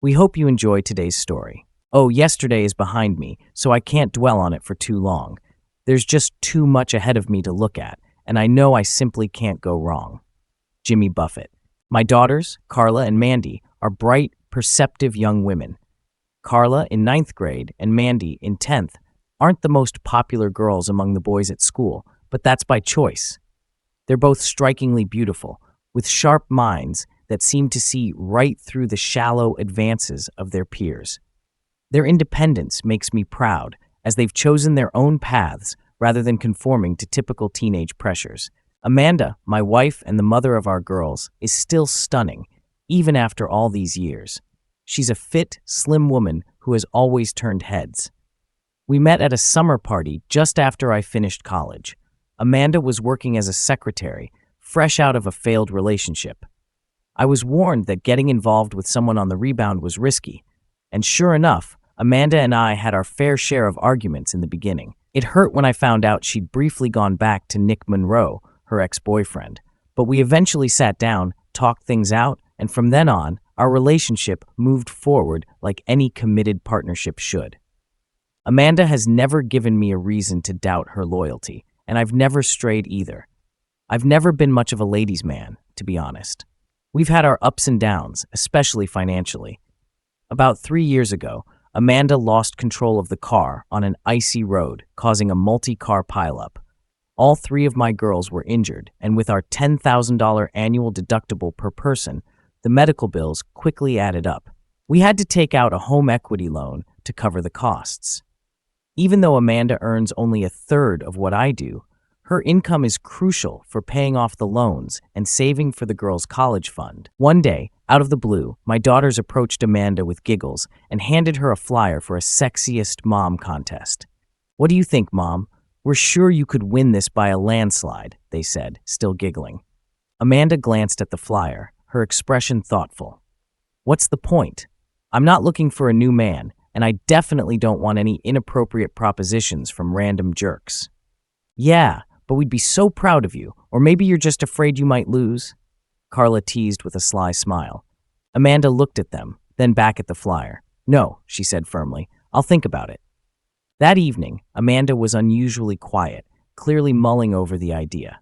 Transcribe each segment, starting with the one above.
We hope you enjoy today's story. Oh, yesterday is behind me, so I can't dwell on it for too long. There's just too much ahead of me to look at, and I know I simply can't go wrong. Jimmy Buffett. My daughters, Carla and Mandy, are bright, perceptive young women. Carla, in ninth grade, and Mandy, in 10th, aren't the most popular girls among the boys at school, but that's by choice. They're both strikingly beautiful, with sharp minds that seem to see right through the shallow advances of their peers. Their independence makes me proud, as they've chosen their own paths rather than conforming to typical teenage pressures. Amanda, my wife and the mother of our girls, is still stunning, even after all these years. She's a fit, slim woman who has always turned heads. We met at a summer party just after I finished college. Amanda was working as a secretary, fresh out of a failed relationship. I was warned that getting involved with someone on the rebound was risky, and sure enough, Amanda and I had our fair share of arguments in the beginning. It hurt when I found out she'd briefly gone back to Nick Monroe, her ex-boyfriend, but we eventually sat down, talked things out, and from then on, our relationship moved forward like any committed partnership should. Amanda has never given me a reason to doubt her loyalty, and I've never strayed either. I've never been much of a ladies' man, to be honest. We've had our ups and downs, especially financially. About 3 years ago, Amanda lost control of the car on an icy road, causing a multi-car pileup. All 3 of my girls were injured, and with our $10,000 annual deductible per person, the medical bills quickly added up. We had to take out a home equity loan to cover the costs. Even though Amanda earns only a third of what I do, her income is crucial for paying off the loans and saving for the girls' college fund. One day, out of the blue, my daughters approached Amanda with giggles and handed her a flyer for a sexiest mom contest. "What do you think, Mom? We're sure you could win this by a landslide," they said, still giggling. Amanda glanced at the flyer, her expression thoughtful. "What's the point? I'm not looking for a new man, and I definitely don't want any inappropriate propositions from random jerks." "Yeah, but we'd be so proud of you, or maybe you're just afraid you might lose," Carla teased with a sly smile. Amanda looked at them, then back at the flyer. "No," she said firmly, "I'll think about it." That evening, Amanda was unusually quiet, clearly mulling over the idea.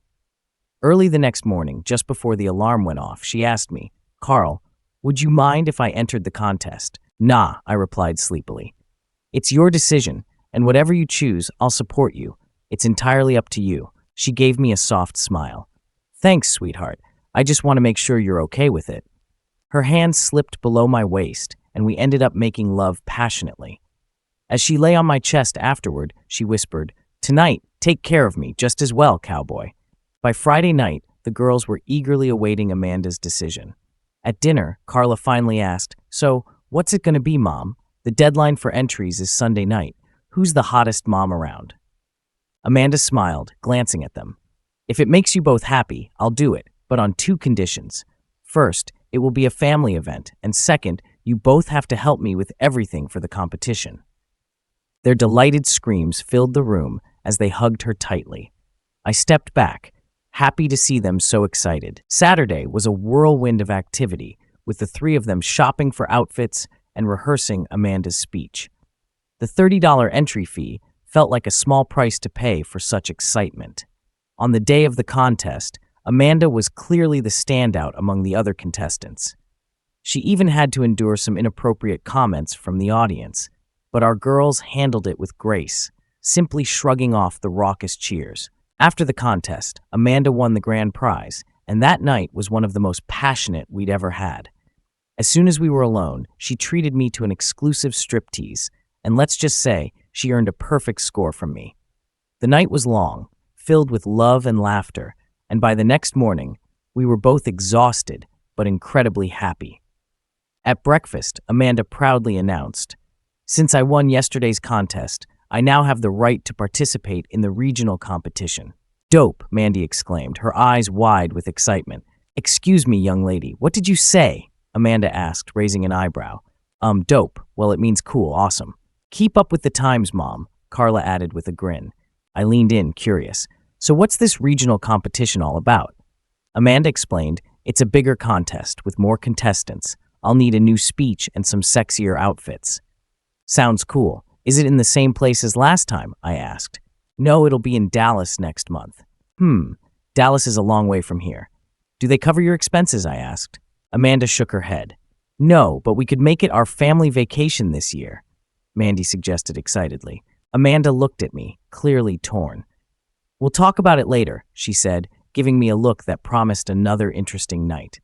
Early the next morning, just before the alarm went off, she asked me, "Carl, would you mind if I entered the contest?" "Nah," I replied sleepily. "It's your decision, and whatever you choose, I'll support you. It's entirely up to you." She gave me a soft smile. "Thanks, sweetheart. I just want to make sure you're okay with it." Her hand slipped below my waist, and we ended up making love passionately. As she lay on my chest afterward, she whispered, "Tonight, take care of me just as well, cowboy." By Friday night, the girls were eagerly awaiting Amanda's decision. At dinner, Carla finally asked, "So, what's it going to be, Mom? The deadline for entries is Sunday night. Who's the hottest mom around?" Amanda smiled, glancing at them. "If it makes you both happy, I'll do it, but on 2 conditions. First, it will be a family event, and second, you both have to help me with everything for the competition." Their delighted screams filled the room as they hugged her tightly. I stepped back, happy to see them so excited. Saturday was a whirlwind of activity, with the 3 of them shopping for outfits and rehearsing Amanda's speech. The $30 entry fee felt like a small price to pay for such excitement. On the day of the contest, Amanda was clearly the standout among the other contestants. She even had to endure some inappropriate comments from the audience, but our girls handled it with grace, simply shrugging off the raucous cheers. After the contest, Amanda won the grand prize, and that night was one of the most passionate we'd ever had. As soon as we were alone, she treated me to an exclusive striptease, and let's just say she earned a perfect score from me. The night was long, filled with love and laughter, and by the next morning, we were both exhausted but incredibly happy. At breakfast, Amanda proudly announced, "Since I won yesterday's contest, I now have the right to participate in the regional competition." "Dope," Mandy exclaimed, her eyes wide with excitement. "Excuse me, young lady, what did you say?" Amanda asked, raising an eyebrow. Dope. Well, it means cool, awesome." "Keep up with the times, Mom," Carla added with a grin. I leaned in, curious. "So what's this regional competition all about?" Amanda explained, "It's a bigger contest with more contestants, I'll need a new speech and some sexier outfits. Sounds cool. Is it in the same place as last time? I asked. No, it'll be in Dallas next month. Dallas is a long way from here. Do they cover your expenses? I asked. Amanda shook her head. No, but we could make it our family vacation this year, Mandy suggested excitedly. Amanda looked at me, clearly torn. We'll talk about it later, she said, giving me a look that promised another interesting night.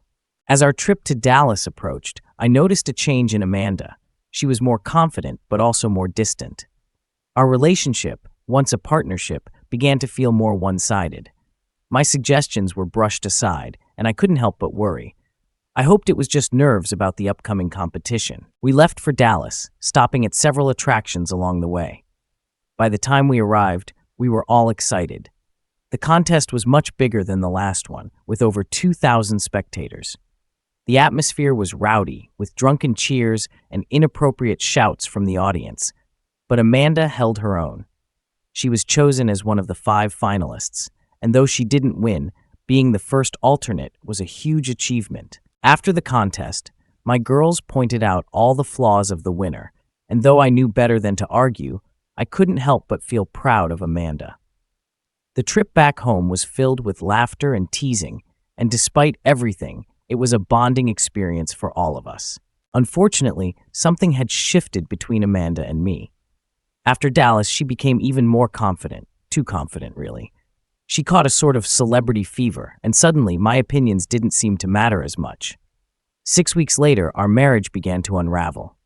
As our trip to Dallas approached, I noticed a change in Amanda. She was more confident, but also more distant. Our relationship, once a partnership, began to feel more one-sided. My suggestions were brushed aside, and I couldn't help but worry. I hoped it was just nerves about the upcoming competition. We left for Dallas, stopping at several attractions along the way. By the time we arrived, we were all excited. The contest was much bigger than the last one, with over 2,000 spectators. The atmosphere was rowdy, with drunken cheers and inappropriate shouts from the audience. But Amanda held her own. She was chosen as one of the 5 finalists, and though she didn't win, being the first alternate was a huge achievement. After the contest, my girls pointed out all the flaws of the winner, and though I knew better than to argue, I couldn't help but feel proud of Amanda. The trip back home was filled with laughter and teasing, and despite everything, it was a bonding experience for all of us. Unfortunately, something had shifted between Amanda and me. After Dallas, she became even more confident, too confident, really. She caught a sort of celebrity fever, and suddenly my opinions didn't seem to matter as much. 6 weeks later, our marriage began to unravel.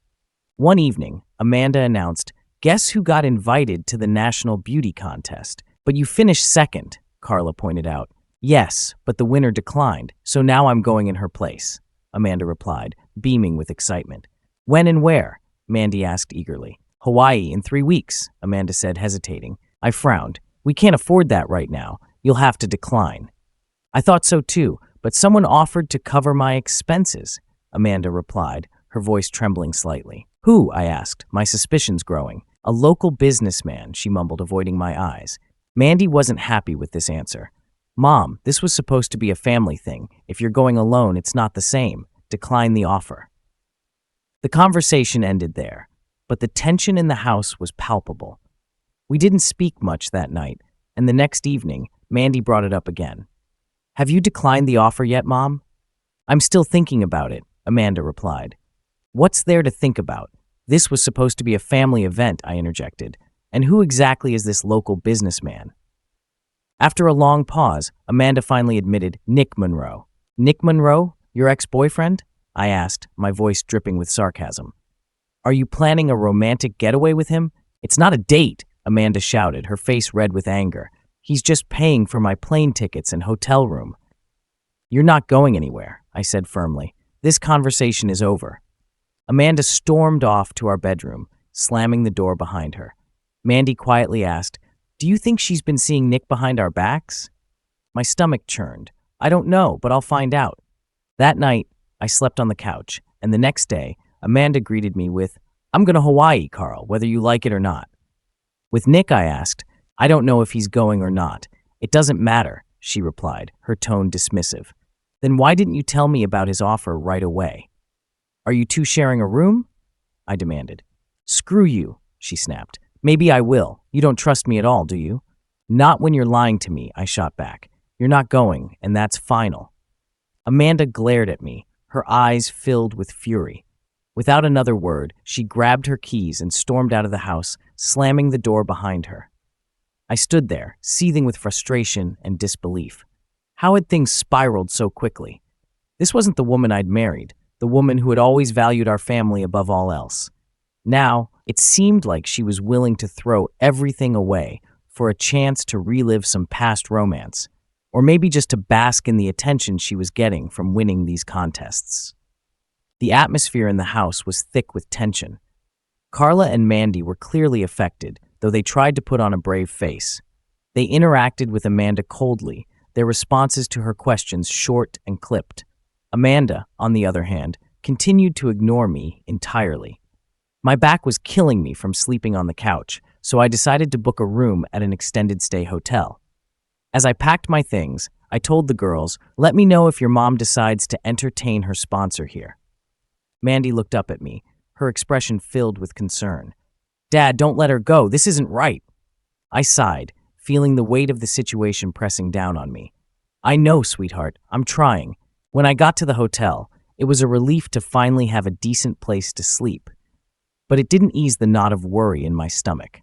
One evening, Amanda announced, "Guess who got invited to the National Beauty Contest? But you finished second," Carla pointed out. "Yes, but the winner declined, so now I'm going in her place," Amanda replied, beaming with excitement. "When and where?" Mandy asked eagerly. "Hawaii in 3 weeks," Amanda said, hesitating. I frowned. "We can't afford that right now. You'll have to decline." "I thought so too, but someone offered to cover my expenses," Amanda replied, her voice trembling slightly. "Who?" I asked, my suspicions growing. "A local businessman," she mumbled, avoiding my eyes. Mandy wasn't happy with this answer. "Mom, this was supposed to be a family thing. If you're going alone, it's not the same. Decline the offer." The conversation ended there, but the tension in the house was palpable. We didn't speak much that night, and the next evening, Mandy brought it up again. "Have you declined the offer yet, Mom?" "I'm still thinking about it," Amanda replied. "What's there to think about? This was supposed to be a family event," I interjected. "And who exactly is this local businessman?" After a long pause, Amanda finally admitted Nick Monroe. "Nick Monroe? Your ex-boyfriend?" I asked, my voice dripping with sarcasm. "Are you planning a romantic getaway with him?" "It's not a date," Amanda shouted, her face red with anger. "He's just paying for my plane tickets and hotel room." "You're not going anywhere," I said firmly. "This conversation is over." Amanda stormed off to our bedroom, slamming the door behind her. Mandy quietly asked, "Do you think she's been seeing Nick behind our backs?" My stomach churned. "I don't know, but I'll find out." That night, I slept on the couch, and the next day, Amanda greeted me with, "I'm going to Hawaii, Carl, whether you like it or not." With Nick, I asked, "I don't know if he's going or not. It doesn't matter," she replied, her tone dismissive. "Then why didn't you tell me about his offer right away?" "Are you two sharing a room?" I demanded. "Screw you," she snapped. "Maybe I will. You don't trust me at all, do you?" "Not when you're lying to me," I shot back. "You're not going, and that's final." Amanda glared at me, her eyes filled with fury. Without another word, she grabbed her keys and stormed out of the house, slamming the door behind her. I stood there, seething with frustration and disbelief. How had things spiraled so quickly? This wasn't the woman I'd married, the woman who had always valued our family above all else. Now, it seemed like she was willing to throw everything away for a chance to relive some past romance, or maybe just to bask in the attention she was getting from winning these contests. The atmosphere in the house was thick with tension. Carla and Mandy were clearly affected, though they tried to put on a brave face. They interacted with Amanda coldly, their responses to her questions short and clipped. Amanda, on the other hand, continued to ignore me entirely. My back was killing me from sleeping on the couch, so I decided to book a room at an extended stay hotel. As I packed my things, I told the girls, "Let me know if your mom decides to entertain her sponsor here." Mandy looked up at me, her expression filled with concern. Dad, don't let her go. This isn't right. I sighed, feeling the weight of the situation pressing down on me. I know, sweetheart. I'm trying. When I got to the hotel, it was a relief to finally have a decent place to sleep. But it didn't ease the knot of worry in my stomach.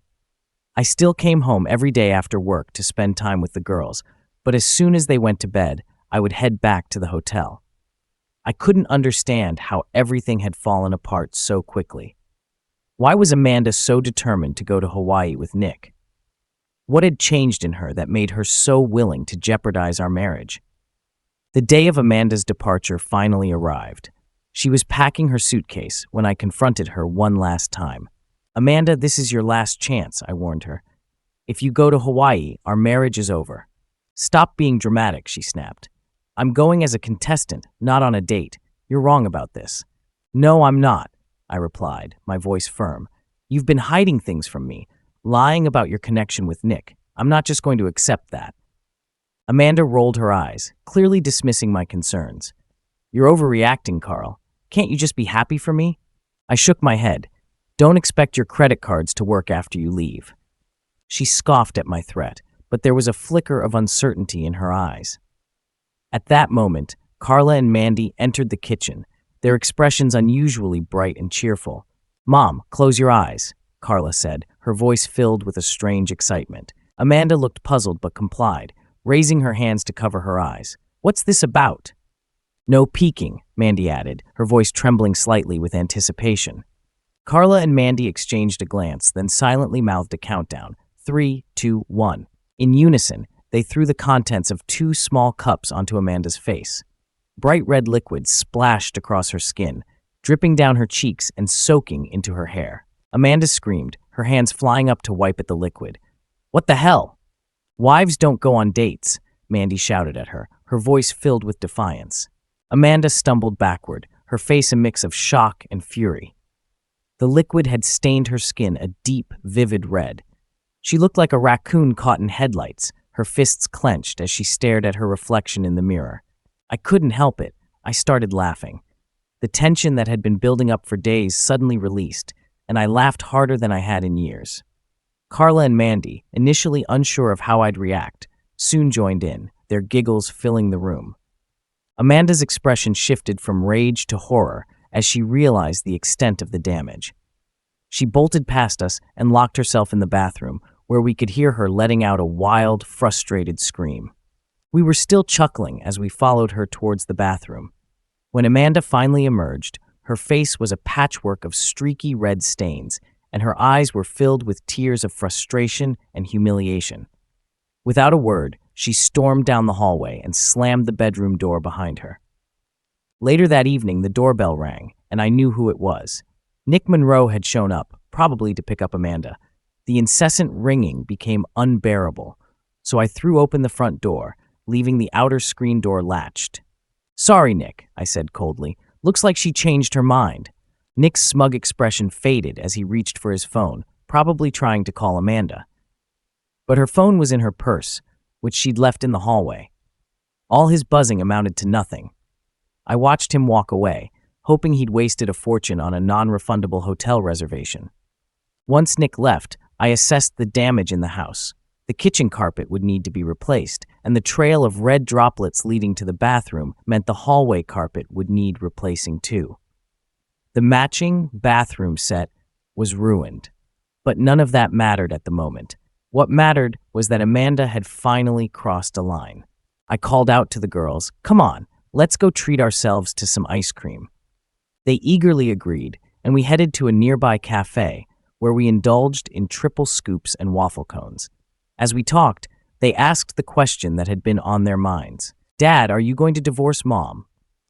I still came home every day after work to spend time with the girls, but as soon as they went to bed, I would head back to the hotel. I couldn't understand how everything had fallen apart so quickly. Why was Amanda so determined to go to Hawaii with Nick? What had changed in her that made her so willing to jeopardize our marriage? The day of Amanda's departure finally arrived. She was packing her suitcase when I confronted her one last time. Amanda, this is your last chance, I warned her. If you go to Hawaii, our marriage is over. Stop being dramatic, she snapped. I'm going as a contestant, not on a date. You're wrong about this. No, I'm not, I replied, my voice firm. You've been hiding things from me, lying about your connection with Nick. I'm not just going to accept that. Amanda rolled her eyes, clearly dismissing my concerns. You're overreacting, Carl. Can't you just be happy for me? I shook my head. Don't expect your credit cards to work after you leave. She scoffed at my threat, but there was a flicker of uncertainty in her eyes. At that moment, Carla and Mandy entered the kitchen, their expressions unusually bright and cheerful. Mom, close your eyes, Carla said, her voice filled with a strange excitement. Amanda looked puzzled but complied, raising her hands to cover her eyes. What's this about? No peeking, Mandy added, her voice trembling slightly with anticipation. Carla and Mandy exchanged a glance, then silently mouthed a countdown. 3, 2, 1. In unison, they threw the contents of 2 small cups onto Amanda's face. Bright red liquid splashed across her skin, dripping down her cheeks and soaking into her hair. Amanda screamed, her hands flying up to wipe at the liquid. What the hell? Wives don't go on dates, Mandy shouted at her, her voice filled with defiance. Amanda stumbled backward, her face a mix of shock and fury. The liquid had stained her skin a deep, vivid red. She looked like a raccoon caught in headlights, her fists clenched as she stared at her reflection in the mirror. I couldn't help it. I started laughing. The tension that had been building up for days suddenly released, and I laughed harder than I had in years. Carla and Mandy, initially unsure of how I'd react, soon joined in, their giggles filling the room. Amanda's expression shifted from rage to horror as she realized the extent of the damage. She bolted past us and locked herself in the bathroom, where we could hear her letting out a wild, frustrated scream. We were still chuckling as we followed her towards the bathroom. When Amanda finally emerged, her face was a patchwork of streaky red stains, and her eyes were filled with tears of frustration and humiliation. Without a word, she stormed down the hallway and slammed the bedroom door behind her. Later that evening, the doorbell rang, and I knew who it was. Nick Monroe had shown up, probably to pick up Amanda. The incessant ringing became unbearable, so I threw open the front door, leaving the outer screen door latched. Sorry, Nick, I said coldly. Looks like she changed her mind. Nick's smug expression faded as he reached for his phone, probably trying to call Amanda. But her phone was in her purse, which she'd left in the hallway. All his buzzing amounted to nothing. I watched him walk away, hoping he'd wasted a fortune on a non-refundable hotel reservation. Once Nick left, I assessed the damage in the house. The kitchen carpet would need to be replaced, and the trail of red droplets leading to the bathroom meant the hallway carpet would need replacing too. The matching bathroom set was ruined, but none of that mattered at the moment. What mattered was that Amanda had finally crossed a line. I called out to the girls, "Come on, let's go treat ourselves to some ice cream." They eagerly agreed, and we headed to a nearby cafe where we indulged in triple scoops and waffle cones. As we talked, they asked the question that had been on their minds. "Dad, are you going to divorce Mom?"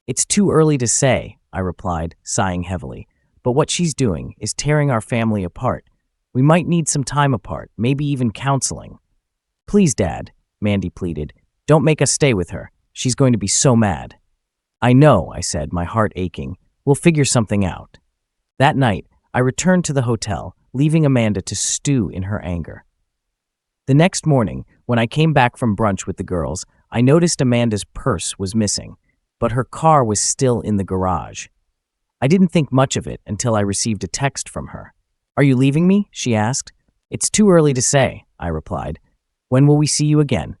"It's too early to say," I replied, sighing heavily. "But what she's doing is tearing our family apart. We might need some time apart, maybe even counseling." "Please, Dad," Mandy pleaded. "Don't make us stay with her. She's going to be so mad." "I know," I said, my heart aching. "We'll figure something out." That night, I returned to the hotel, leaving Amanda to stew in her anger. The next morning, when I came back from brunch with the girls, I noticed Amanda's purse was missing, but her car was still in the garage. I didn't think much of it until I received a text from her. "Are you leaving me?" she asked. "It's too early to say," I replied. "When will we see you again?"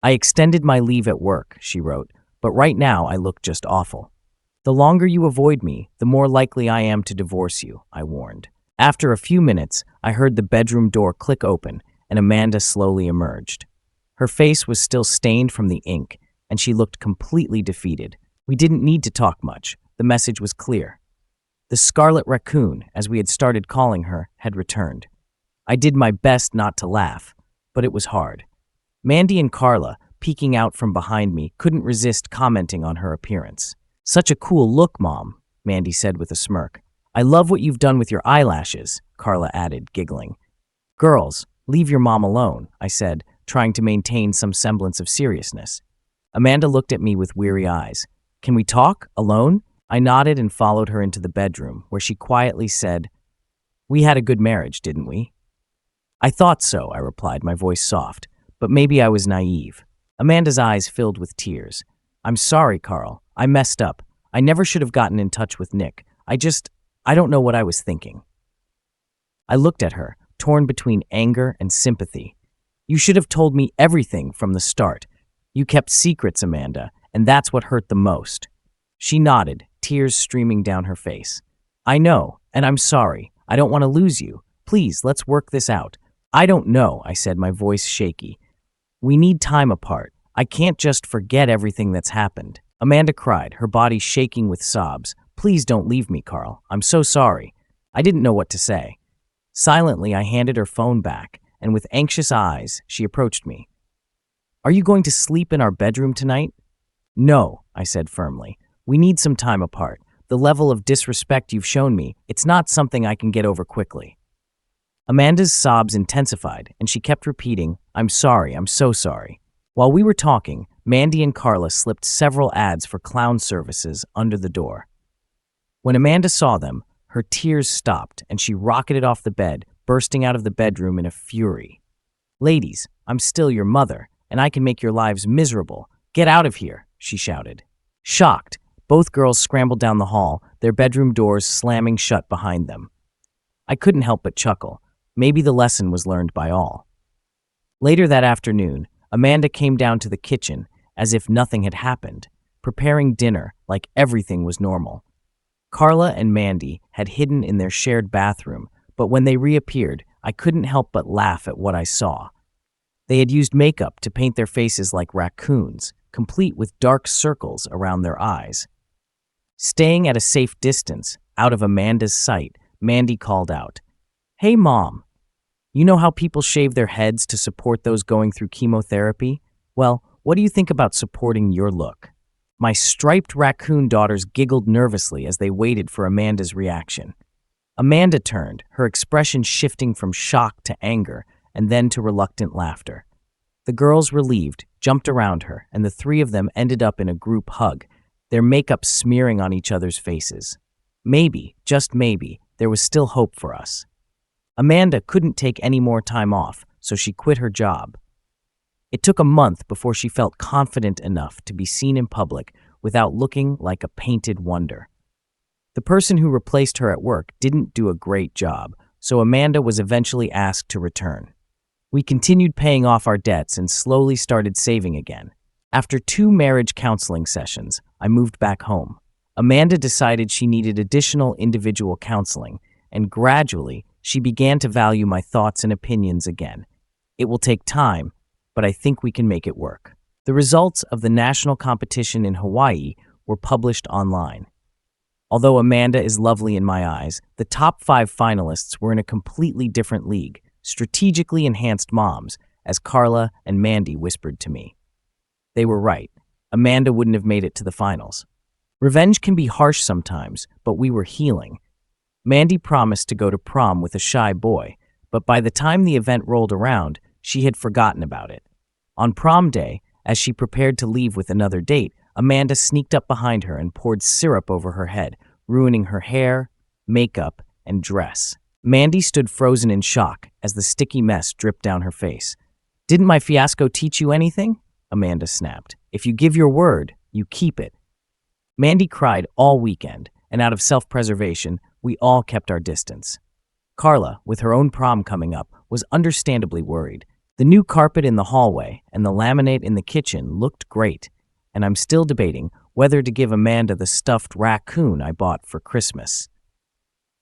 "I extended my leave at work," she wrote, "but right now I look just awful." "The longer you avoid me, the more likely I am to divorce you," I warned. After a few minutes, I heard the bedroom door click open and Amanda slowly emerged. Her face was still stained from the ink, and she looked completely defeated. We didn't need to talk much. The message was clear. The Scarlet Raccoon, as we had started calling her, had returned. I did my best not to laugh, but it was hard. Mandy and Carla, peeking out from behind me, couldn't resist commenting on her appearance. "Such a cool look, Mom," Mandy said with a smirk. "I love what you've done with your eyelashes," Carla added, giggling. "Girls, leave your mom alone," I said, trying to maintain some semblance of seriousness. Amanda looked at me with weary eyes. "Can we talk? Alone?" I nodded and followed her into the bedroom, where she quietly said, "We had a good marriage, didn't we?" "I thought so," I replied, my voice soft, but maybe I was naive. Amanda's eyes filled with tears. "I'm sorry, Carl. I messed up. I never should have gotten in touch with Nick. I don't know what I was thinking." I looked at her, torn between anger and sympathy. "You should have told me everything from the start. You kept secrets, Amanda, and that's what hurt the most." She nodded, tears streaming down her face. "I know, and I'm sorry. I don't want to lose you. Please, let's work this out." "I don't know," I said, my voice shaky. "We need time apart. I can't just forget everything that's happened." Amanda cried, her body shaking with sobs. "Please don't leave me, Carl. I'm so sorry." I didn't know what to say. Silently, I handed her phone back, and with anxious eyes, she approached me. "Are you going to sleep in our bedroom tonight?" "No," I said firmly. "We need some time apart. The level of disrespect you've shown me, it's not something I can get over quickly." Amanda's sobs intensified, and she kept repeating, "I'm sorry, I'm so sorry." While we were talking, Mandy and Carla slipped several ads for clown services under the door. When Amanda saw them, her tears stopped, and she rocketed off the bed, bursting out of the bedroom in a fury. "Ladies, I'm still your mother, and I can make your lives miserable. Get out of here," she shouted. Shocked, both girls scrambled down the hall, their bedroom doors slamming shut behind them. I couldn't help but chuckle. Maybe the lesson was learned by all. Later that afternoon, Amanda came down to the kitchen as if nothing had happened, preparing dinner like everything was normal. Carla and Mandy had hidden in their shared bathroom, but when they reappeared, I couldn't help but laugh at what I saw. They had used makeup to paint their faces like raccoons, complete with dark circles around their eyes. Staying at a safe distance, out of Amanda's sight, Mandy called out, "Hey, Mom. You know how people shave their heads to support those going through chemotherapy? Well, what do you think about supporting your look?" My striped raccoon daughters giggled nervously as they waited for Amanda's reaction. Amanda turned, her expression shifting from shock to anger and then to reluctant laughter. The girls, relieved, jumped around her, and the three of them ended up in a group hug, their makeup smearing on each other's faces. Maybe, just maybe, there was still hope for us. Amanda couldn't take any more time off, so she quit her job. It took a month before she felt confident enough to be seen in public without looking like a painted wonder. The person who replaced her at work didn't do a great job, so Amanda was eventually asked to return. We continued paying off our debts and slowly started saving again. After 2 marriage counseling sessions, I moved back home. Amanda decided she needed additional individual counseling, and gradually, she began to value my thoughts and opinions again. It will take time, but I think we can make it work. The results of the national competition in Hawaii were published online. Although Amanda is lovely in my eyes, the top 5 finalists were in a completely different league, strategically enhanced moms, as Carla and Mandy whispered to me. They were right. Amanda wouldn't have made it to the finals. Revenge can be harsh sometimes, but we were healing. Mandy promised to go to prom with a shy boy, but by the time the event rolled around, she had forgotten about it. On prom day, as she prepared to leave with another date, Amanda sneaked up behind her and poured syrup over her head, ruining her hair, makeup, and dress. Mandy stood frozen in shock as the sticky mess dripped down her face. "Didn't my fiasco teach you anything?" Amanda snapped. "If you give your word, you keep it." Mandy cried all weekend, and out of self-preservation, we all kept our distance. Carla, with her own prom coming up, was understandably worried. The new carpet in the hallway and the laminate in the kitchen looked great, and I'm still debating whether to give Amanda the stuffed raccoon I bought for Christmas.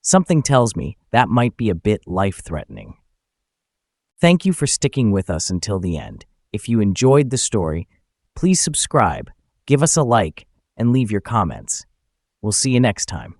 Something tells me that might be a bit life-threatening. Thank you for sticking with us until the end. If you enjoyed the story, please subscribe, give us a like, and leave your comments. We'll see you next time.